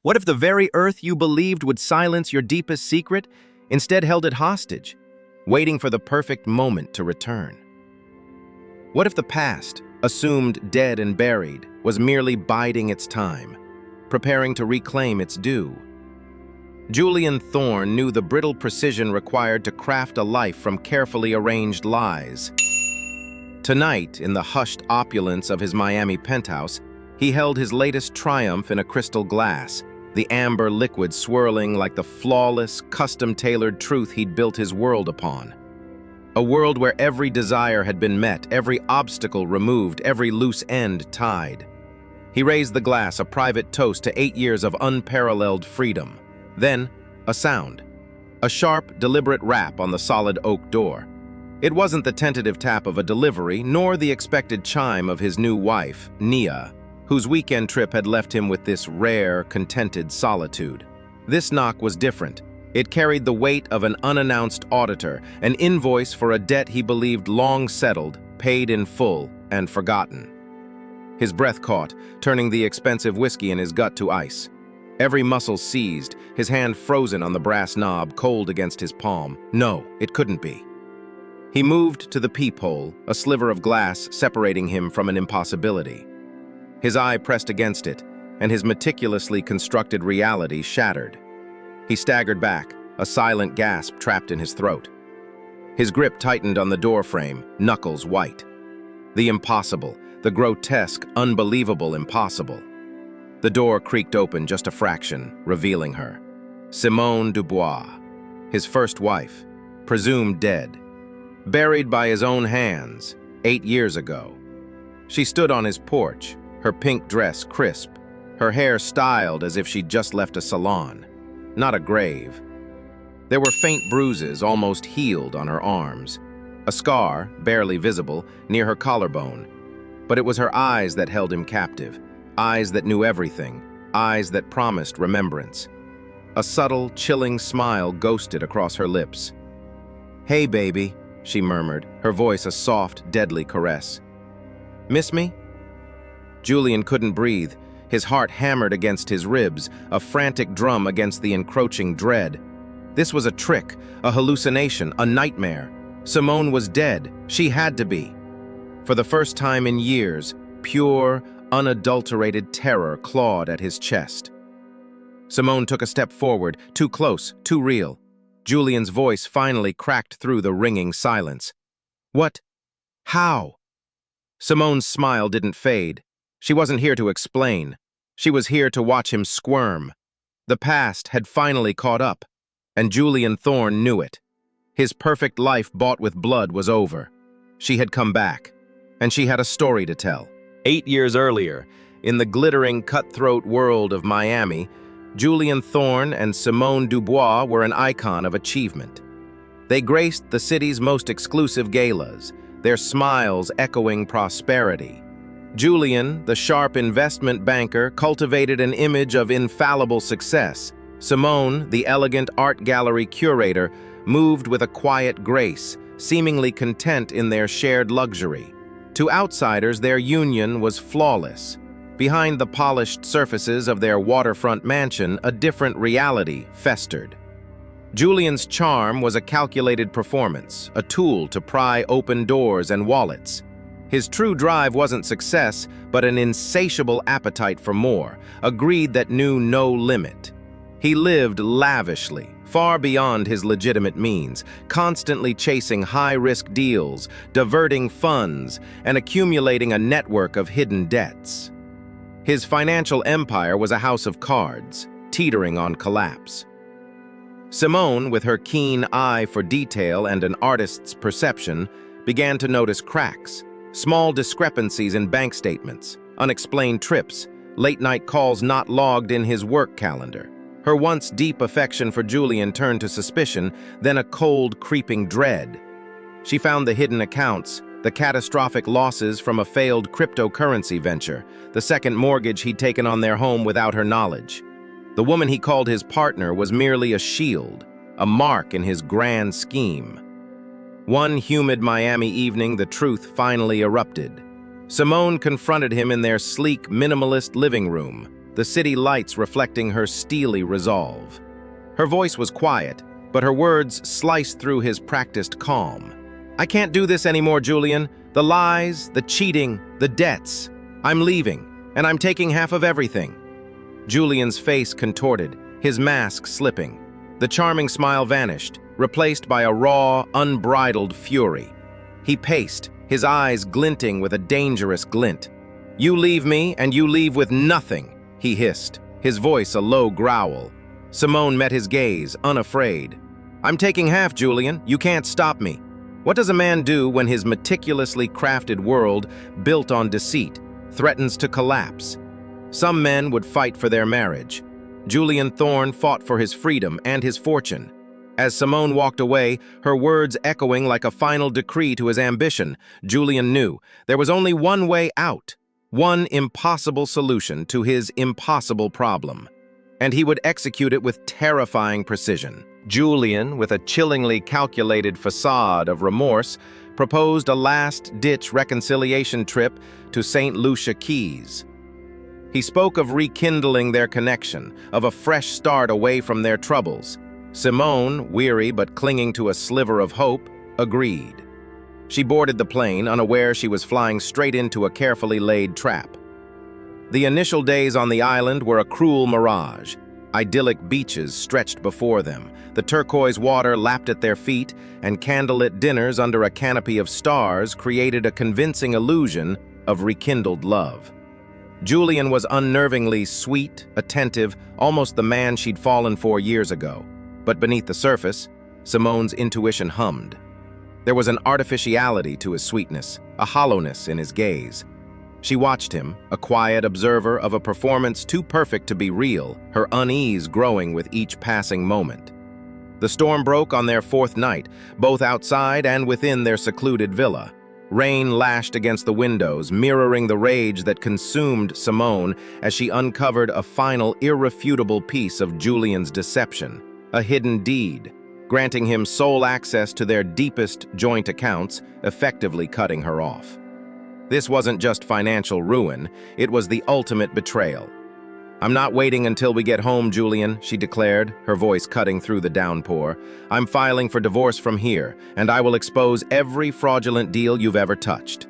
What if the very earth you believed would silence your deepest secret instead held it hostage, waiting for the perfect moment to return? What if the past, assumed dead and buried, was merely biding its time, preparing to reclaim its due? Julian Thorne knew the brittle precision required to craft a life from carefully arranged lies. Tonight, in the hushed opulence of his Miami penthouse, he held his latest triumph in a crystal glass, the amber liquid swirling like the flawless, custom-tailored truth he'd built his world upon. A world where every desire had been met, every obstacle removed, every loose end tied. He raised the glass, a private toast to 8 years of unparalleled freedom. Then, a sound. A sharp, deliberate rap on the solid oak door. It wasn't the tentative tap of a delivery, nor the expected chime of his new wife, Nia, whose weekend trip had left him with this rare, contented solitude. This knock was different. It carried the weight of an unannounced auditor, an invoice for a debt he believed long settled, paid in full, and forgotten. His breath caught, turning the expensive whiskey in his gut to ice. Every muscle seized, his hand frozen on the brass knob, cold against his palm. No, it couldn't be. He moved to the peephole, a sliver of glass separating him from an impossibility. His eye pressed against it, and his meticulously constructed reality shattered. He staggered back, a silent gasp trapped in his throat. His grip tightened on the doorframe, knuckles white. The impossible, the grotesque, unbelievable impossible. The door creaked open just a fraction, revealing her. Simone Dubois, his first wife, presumed dead. Buried by his own hands, 8 years ago. She stood on his porch, her pink dress crisp, her hair styled as if she'd just left a salon, not a grave. There were faint bruises, almost healed, on her arms, a scar, barely visible, near her collarbone. But it was her eyes that held him captive, eyes that knew everything, eyes that promised remembrance. A subtle, chilling smile ghosted across her lips. "Hey, baby," she murmured, her voice a soft, deadly caress. "Miss me?" Julian couldn't breathe. His heart hammered against his ribs, a frantic drum against the encroaching dread. This was a trick, a hallucination, a nightmare. Simone was dead. She had to be. For the first time in years, pure, unadulterated terror clawed at his chest. Simone took a step forward, too close, too real. Julian's voice finally cracked through the ringing silence. "What? How?" Simone's smile didn't fade. She wasn't here to explain. She was here to watch him squirm. The past had finally caught up, and Julian Thorne knew it. His perfect life bought with blood was over. She had come back, and she had a story to tell. 8 years earlier, in the glittering, cutthroat world of Miami, Julian Thorne and Simone Dubois were an icon of achievement. They graced the city's most exclusive galas, their smiles echoing prosperity. Julian, the sharp investment banker, cultivated an image of infallible success. Simone, the elegant art gallery curator, moved with a quiet grace, seemingly content in their shared luxury. To outsiders, their union was flawless. Behind the polished surfaces of their waterfront mansion, a different reality festered. Julian's charm was a calculated performance, a tool to pry open doors and wallets. His true drive wasn't success, but an insatiable appetite for more, a greed that knew no limit. He lived lavishly, far beyond his legitimate means, constantly chasing high-risk deals, diverting funds, and accumulating a network of hidden debts. His financial empire was a house of cards, teetering on collapse. Simone, with her keen eye for detail and an artist's perception, began to notice cracks, small discrepancies in bank statements, unexplained trips, late-night calls not logged in his work calendar. Her once deep affection for Julian turned to suspicion, then a cold, creeping dread. She found the hidden accounts, the catastrophic losses from a failed cryptocurrency venture, the second mortgage he'd taken on their home without her knowledge. The woman he called his partner was merely a shield, a mark in his grand scheme. One humid Miami evening, the truth finally erupted. Simone confronted him in their sleek, minimalist living room, the city lights reflecting her steely resolve. Her voice was quiet, but her words sliced through his practiced calm. "I can't do this anymore, Julian. The lies, the cheating, the debts. I'm leaving, and I'm taking half of everything." Julian's face contorted, his mask slipping. The charming smile vanished, replaced by a raw, unbridled fury. He paced, his eyes glinting with a dangerous glint. "You leave me, and you leave with nothing," he hissed, his voice a low growl. Simone met his gaze, unafraid. "I'm taking half, Julian. You can't stop me." What does a man do when his meticulously crafted world, built on deceit, threatens to collapse? Some men would fight for their marriage. Julian Thorne fought for his freedom and his fortune. As Simone walked away, her words echoing like a final decree to his ambition, Julian knew there was only one way out, one impossible solution to his impossible problem. And he would execute it with terrifying precision. Julian, with a chillingly calculated facade of remorse, proposed a last-ditch reconciliation trip to St. Lucia Keys. He spoke of rekindling their connection, of a fresh start away from their troubles. Simone, weary but clinging to a sliver of hope, agreed. She boarded the plane, unaware she was flying straight into a carefully laid trap. The initial days on the island were a cruel mirage. Idyllic beaches stretched before them, the turquoise water lapped at their feet, and candlelit dinners under a canopy of stars created a convincing illusion of rekindled love. Julian was unnervingly sweet, attentive, almost the man she'd fallen for years ago. But beneath the surface, Simone's intuition hummed. There was an artificiality to his sweetness, a hollowness in his gaze. She watched him, a quiet observer of a performance too perfect to be real, her unease growing with each passing moment. The storm broke on their fourth night, both outside and within their secluded villa. Rain lashed against the windows, mirroring the rage that consumed Simone as she uncovered a final irrefutable piece of Julian's deception, a hidden deed, granting him sole access to their deepest joint accounts, effectively cutting her off. This wasn't just financial ruin, it was the ultimate betrayal. "I'm not waiting until we get home, Julian," she declared, her voice cutting through the downpour. "I'm filing for divorce from here, and I will expose every fraudulent deal you've ever touched."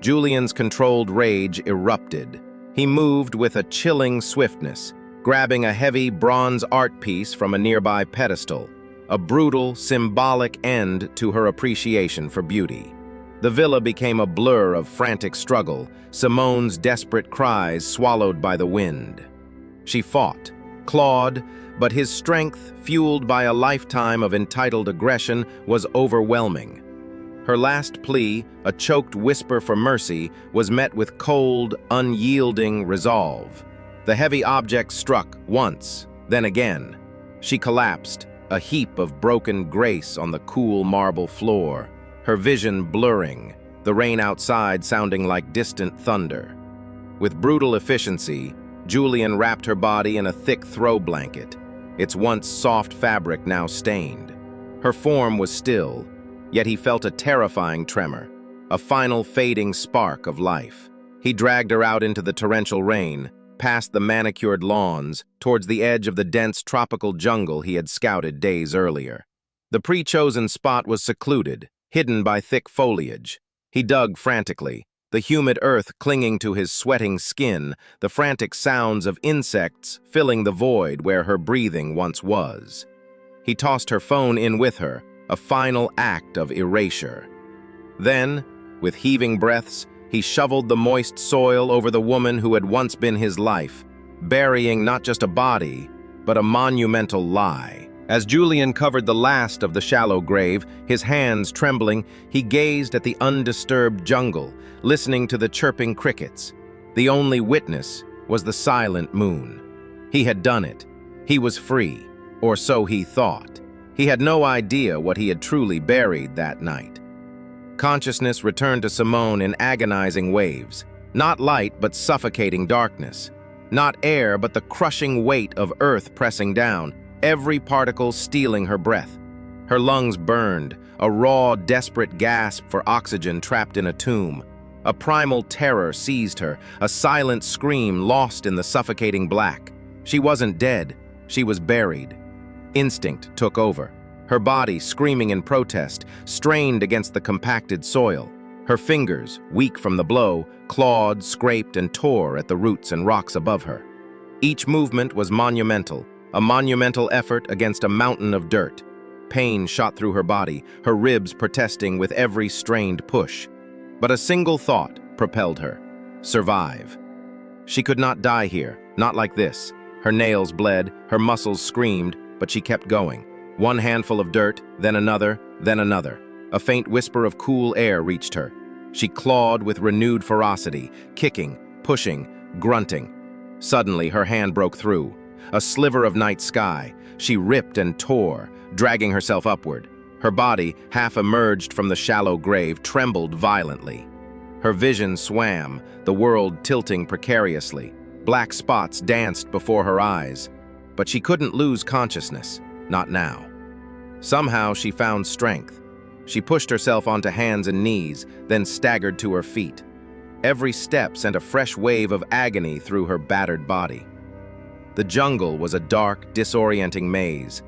Julian's controlled rage erupted. He moved with a chilling swiftness, grabbing a heavy bronze art piece from a nearby pedestal, a brutal, symbolic end to her appreciation for beauty. The villa became a blur of frantic struggle, Simone's desperate cries swallowed by the wind. She fought, clawed, but his strength, fueled by a lifetime of entitled aggression, was overwhelming. Her last plea, a choked whisper for mercy, was met with cold, unyielding resolve. The heavy object struck once, then again. She collapsed, a heap of broken grace on the cool marble floor, her vision blurring, the rain outside sounding like distant thunder. With brutal efficiency, Julian wrapped her body in a thick throw blanket, its once soft fabric now stained. Her form was still, yet he felt a terrifying tremor, a final fading spark of life. He dragged her out into the torrential rain, past the manicured lawns, towards the edge of the dense tropical jungle he had scouted days earlier. The pre-chosen spot was secluded, hidden by thick foliage. He dug frantically, the humid earth clinging to his sweating skin, the frantic sounds of insects filling the void where her breathing once was. He tossed her phone in with her, a final act of erasure. Then, with heaving breaths, he shoveled the moist soil over the woman who had once been his life, burying not just a body, but a monumental lie. As Julian covered the last of the shallow grave, his hands trembling, he gazed at the undisturbed jungle, listening to the chirping crickets. The only witness was the silent moon. He had done it. He was free, or so he thought. He had no idea what he had truly buried that night. Consciousness returned to Simone in agonizing waves. Not light, but suffocating darkness. Not air, but the crushing weight of earth pressing down, every particle stealing her breath. Her lungs burned, a raw, desperate gasp for oxygen trapped in a tomb. A primal terror seized her, a silent scream lost in the suffocating black. She wasn't dead, she was buried. Instinct took over. Her body, screaming in protest, strained against the compacted soil. Her fingers, weak from the blow, clawed, scraped, and tore at the roots and rocks above her. Each movement was monumental, a monumental effort against a mountain of dirt. Pain shot through her body, her ribs protesting with every strained push. But a single thought propelled her: survive. She could not die here, not like this. Her nails bled, her muscles screamed, but she kept going. One handful of dirt, then another, then another. A faint whisper of cool air reached her. She clawed with renewed ferocity, kicking, pushing, grunting. Suddenly, her hand broke through. A sliver of night sky. She ripped and tore, dragging herself upward. Her body, half emerged from the shallow grave, trembled violently. Her vision swam, the world tilting precariously. Black spots danced before her eyes. But she couldn't lose consciousness, not now. Somehow she found strength. She pushed herself onto hands and knees, then staggered to her feet. Every step sent a fresh wave of agony through her battered body. The jungle was a dark, disorienting maze.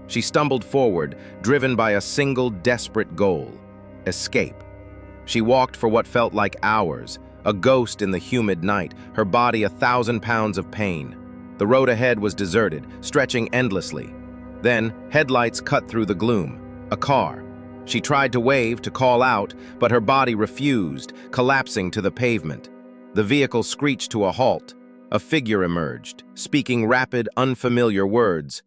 She stumbled forward, driven by a single desperate goal: escape. She walked for what felt like hours, a ghost in the humid night, her body 1,000 pounds of pain. The road ahead was deserted, stretching endlessly. Then, headlights cut through the gloom. A car. She tried to wave, to call out, but her body refused, collapsing to the pavement. The vehicle screeched to a halt. A figure emerged, speaking rapid, unfamiliar words.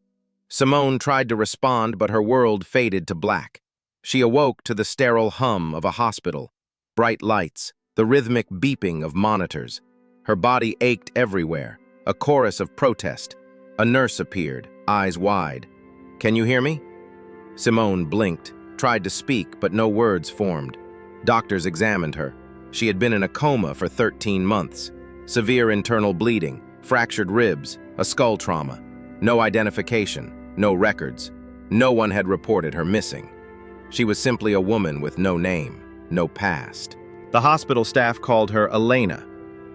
Simone tried to respond, but her world faded to black. She awoke to the sterile hum of a hospital, bright lights, the rhythmic beeping of monitors. Her body ached everywhere, a chorus of protest. A nurse appeared, eyes wide. "Can you hear me?" Simone blinked, tried to speak, but no words formed. Doctors examined her. She had been in a coma for 13 months. Severe internal bleeding, fractured ribs, a skull trauma. No identification, no records. No one had reported her missing. She was simply a woman with no name, no past. The hospital staff called her Elena.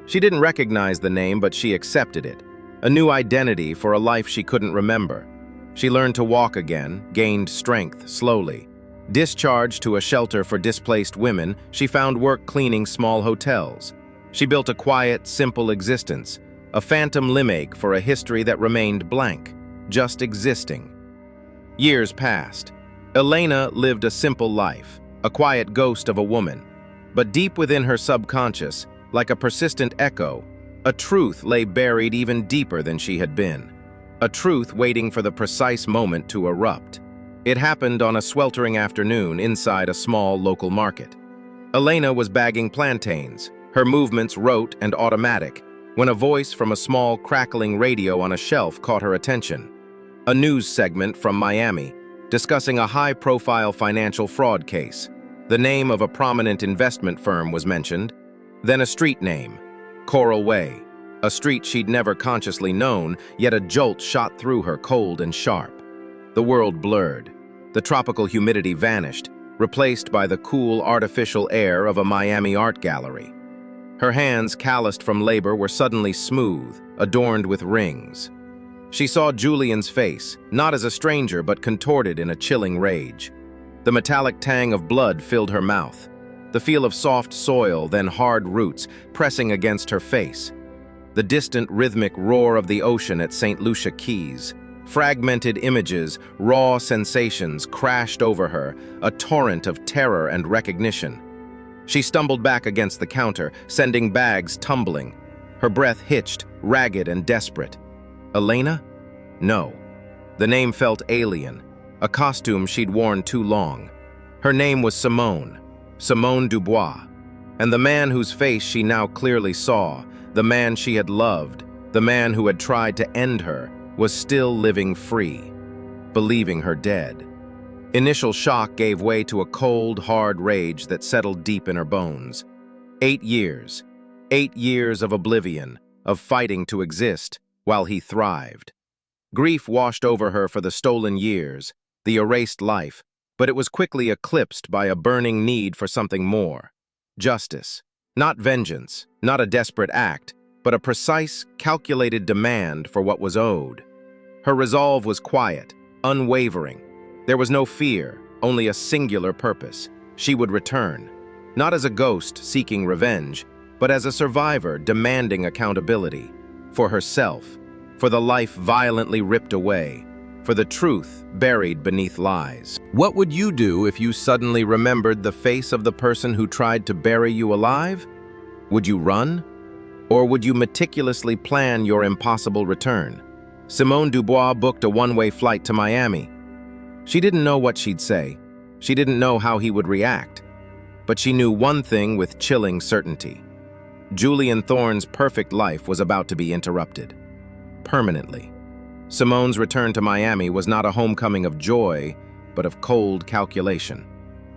She didn't recognize the name, but she accepted it. A new identity for a life she couldn't remember. She learned to walk again, gained strength slowly. Discharged to a shelter for displaced women, she found work cleaning small hotels. She built a quiet, simple existence, a phantom limerick for a history that remained blank, just existing. Years passed. Elena lived a simple life, a quiet ghost of a woman. But deep within her subconscious, like a persistent echo, a truth lay buried even deeper than she had been. A truth waiting for the precise moment to erupt. It happened on a sweltering afternoon inside a small local market. Elena was bagging plantains, her movements rote and automatic, when a voice from a small, crackling radio on a shelf caught her attention. A news segment from Miami, discussing a high-profile financial fraud case. The name of a prominent investment firm was mentioned, then a street name, Coral Way, a street she'd never consciously known, yet a jolt shot through her cold and sharp. The world blurred. The tropical humidity vanished, replaced by the cool, artificial air of a Miami art gallery. Her hands, calloused from labor, were suddenly smooth, adorned with rings. She saw Julian's face, not as a stranger but contorted in a chilling rage. The metallic tang of blood filled her mouth, the feel of soft soil, then hard roots, pressing against her face. The distant rhythmic roar of the ocean at St. Lucia Keys. Fragmented images, raw sensations crashed over her, a torrent of terror and recognition. She stumbled back against the counter, sending bags tumbling. Her breath hitched, ragged and desperate. Elena? No. The name felt alien, a costume she'd worn too long. Her name was Simone Dubois. And the man whose face she now clearly saw, the man she had loved, the man who had tried to end her, was still living free, believing her dead. Initial shock gave way to a cold, hard rage that settled deep in her bones. 8 years. 8 years of oblivion, of fighting to exist, while he thrived. Grief washed over her for the stolen years, the erased life, but it was quickly eclipsed by a burning need for something more. Justice. Not vengeance, not a desperate act, but a precise, calculated demand for what was owed. Her resolve was quiet, unwavering. There was no fear, only a singular purpose. She would return, not as a ghost seeking revenge, but as a survivor demanding accountability. For herself, for the life violently ripped away, for the truth buried beneath lies. What would you do if you suddenly remembered the face of the person who tried to bury you alive? Would you run? Or would you meticulously plan your impossible return? Simone Dubois booked a one-way flight to Miami. She didn't know what she'd say. She didn't know how he would react. But she knew one thing with chilling certainty. Julian Thorne's perfect life was about to be interrupted. Permanently. Simone's return to Miami was not a homecoming of joy, but of cold calculation.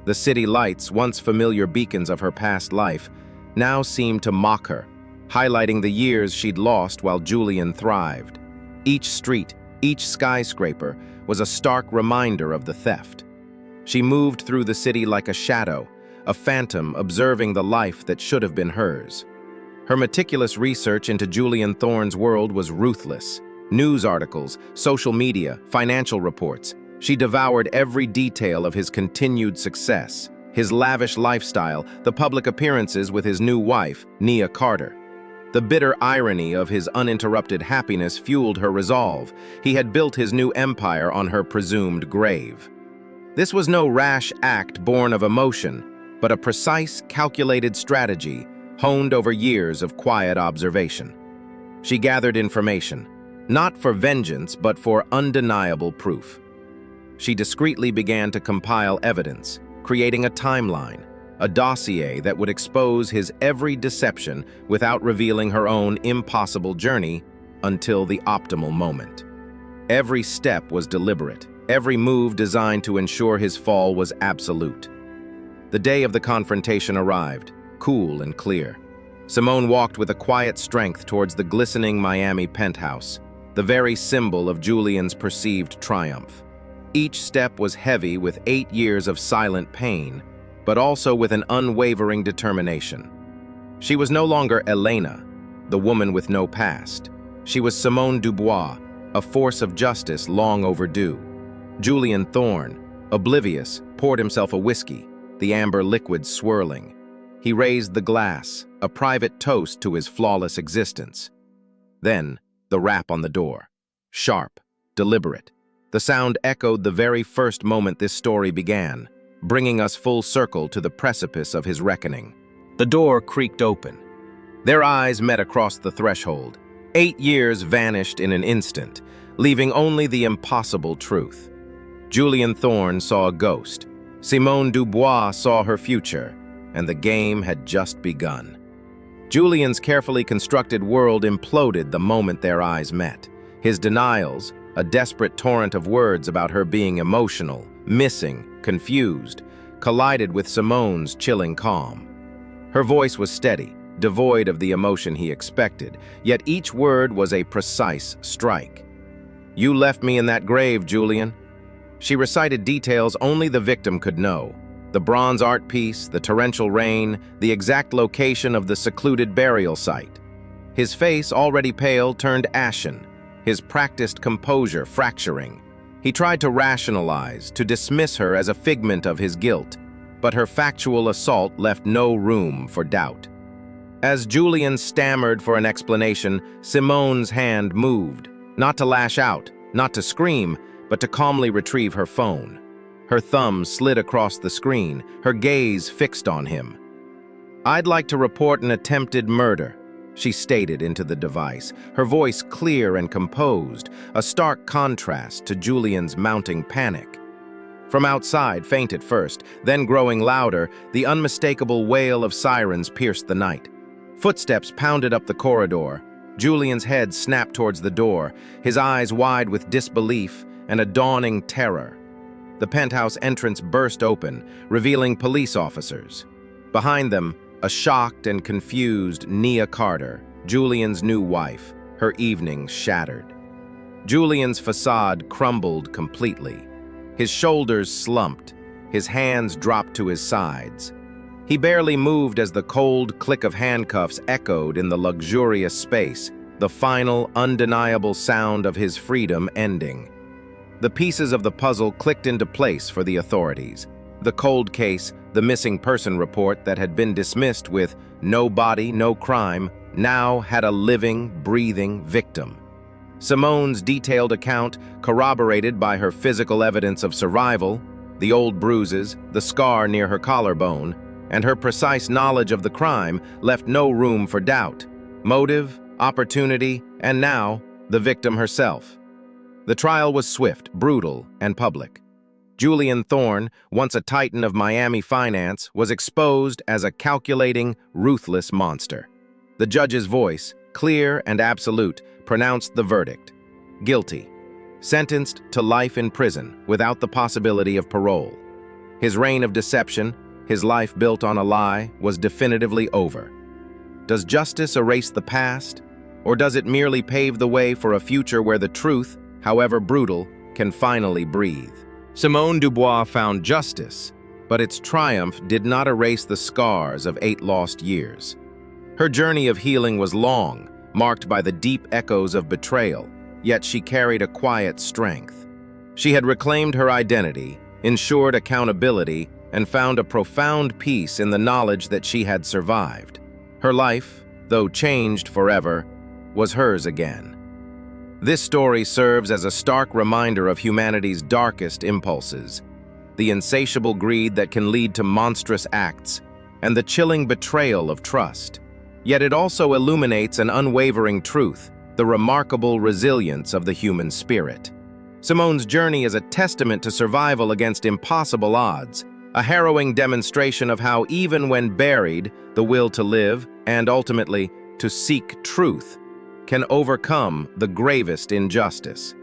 The city lights, once familiar beacons of her past life, now seemed to mock her, highlighting the years she'd lost while Julian thrived. Each street, each skyscraper, was a stark reminder of the theft. She moved through the city like a shadow, a phantom observing the life that should have been hers. Her meticulous research into Julian Thorne's world was ruthless. News articles, social media, financial reports. She devoured every detail of his continued success, his lavish lifestyle, the public appearances with his new wife, Nia Carter. The bitter irony of his uninterrupted happiness fueled her resolve. He had built his new empire on her presumed grave. This was no rash act born of emotion, but a precise, calculated strategy honed over years of quiet observation. She gathered information, not for vengeance, but for undeniable proof. She discreetly began to compile evidence, creating a timeline, a dossier that would expose his every deception without revealing her own impossible journey until the optimal moment. Every step was deliberate, every move designed to ensure his fall was absolute. The day of the confrontation arrived, cool and clear. Simone walked with a quiet strength towards the glistening Miami penthouse, the very symbol of Julian's perceived triumph. Each step was heavy with 8 years of silent pain, but also with an unwavering determination. She was no longer Elena, the woman with no past. She was Simone Dubois, a force of justice long overdue. Julian Thorne, oblivious, poured himself a whiskey, the amber liquid swirling. He raised the glass, a private toast to his flawless existence. Then, the rap on the door. Sharp, deliberate. The sound echoed the very first moment this story began, bringing us full circle to the precipice of his reckoning. The door creaked open. Their eyes met across the threshold. 8 years vanished in an instant, leaving only the impossible truth. Julian Thorne saw a ghost. Simone Dubois saw her future, and the game had just begun. Julian's carefully constructed world imploded the moment their eyes met. His denials, a desperate torrent of words about her being emotional, missing, confused, collided with Simone's chilling calm. Her voice was steady, devoid of the emotion he expected, yet each word was a precise strike. "You left me in that grave, Julian." She recited details only the victim could know. The bronze art piece, the torrential rain, the exact location of the secluded burial site. His face, already pale, turned ashen, his practiced composure fracturing. He tried to rationalize, to dismiss her as a figment of his guilt, but her factual assault left no room for doubt. As Julian stammered for an explanation, Simone's hand moved, not to lash out, not to scream, but to calmly retrieve her phone. Her thumb slid across the screen, her gaze fixed on him. "I'd like to report an attempted murder," she stated into the device, her voice clear and composed, a stark contrast to Julian's mounting panic. From outside, faint at first, then growing louder, the unmistakable wail of sirens pierced the night. Footsteps pounded up the corridor. Julian's head snapped towards the door, his eyes wide with disbelief and a dawning terror. The penthouse entrance burst open, revealing police officers. Behind them, a shocked and confused Nia Carter, Julian's new wife, her evenings shattered. Julian's facade crumbled completely. His shoulders slumped, his hands dropped to his sides. He barely moved as the cold click of handcuffs echoed in the luxurious space, the final, undeniable sound of his freedom ending. The pieces of the puzzle clicked into place for the authorities. The cold case, the missing person report that had been dismissed with no body, no crime, now had a living, breathing victim. Simone's detailed account, corroborated by her physical evidence of survival, the old bruises, the scar near her collarbone, and her precise knowledge of the crime left no room for doubt. Motive, opportunity, and now, the victim herself. The trial was swift, brutal, and public. Julian Thorne, once a titan of Miami finance, was exposed as a calculating, ruthless monster. The judge's voice, clear and absolute, pronounced the verdict: guilty, sentenced to life in prison without the possibility of parole. His reign of deception, his life built on a lie, was definitively over. Does justice erase the past, or does it merely pave the way for a future where the truth, however brutal, can finally breathe? Simone Dubois found justice, but its triumph did not erase the scars of 8 lost years. Her journey of healing was long, marked by the deep echoes of betrayal, yet she carried a quiet strength. She had reclaimed her identity, ensured accountability, and found a profound peace in the knowledge that she had survived. Her life, though changed forever, was hers again. This story serves as a stark reminder of humanity's darkest impulses, the insatiable greed that can lead to monstrous acts, and the chilling betrayal of trust. Yet it also illuminates an unwavering truth, the remarkable resilience of the human spirit. Simone's journey is a testament to survival against impossible odds, a harrowing demonstration of how even when buried, the will to live, and ultimately, to seek truth, can overcome the gravest injustice.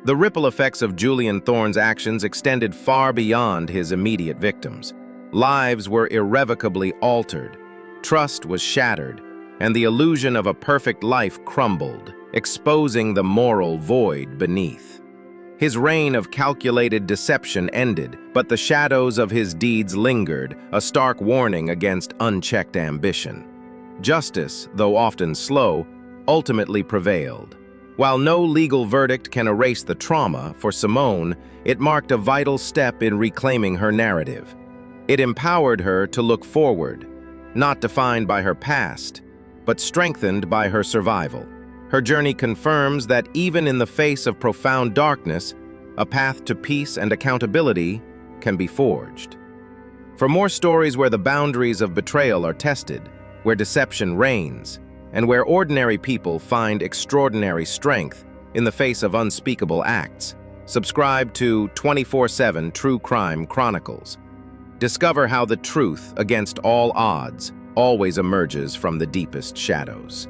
The ripple effects of Julian Thorne's actions extended far beyond his immediate victims. Lives were irrevocably altered, trust was shattered, and the illusion of a perfect life crumbled, exposing the moral void beneath. His reign of calculated deception ended, but the shadows of his deeds lingered, a stark warning against unchecked ambition. Justice, though often slow, ultimately prevailed. While no legal verdict can erase the trauma, for Simone, it marked a vital step in reclaiming her narrative. It empowered her to look forward, not defined by her past, but strengthened by her survival. Her journey confirms that even in the face of profound darkness, a path to peace and accountability can be forged. For more stories where the boundaries of betrayal are tested, where deception reigns, and where ordinary people find extraordinary strength in the face of unspeakable acts, subscribe to 24/7 True Crime Chronicles. Discover how the truth, against all odds, always emerges from the deepest shadows.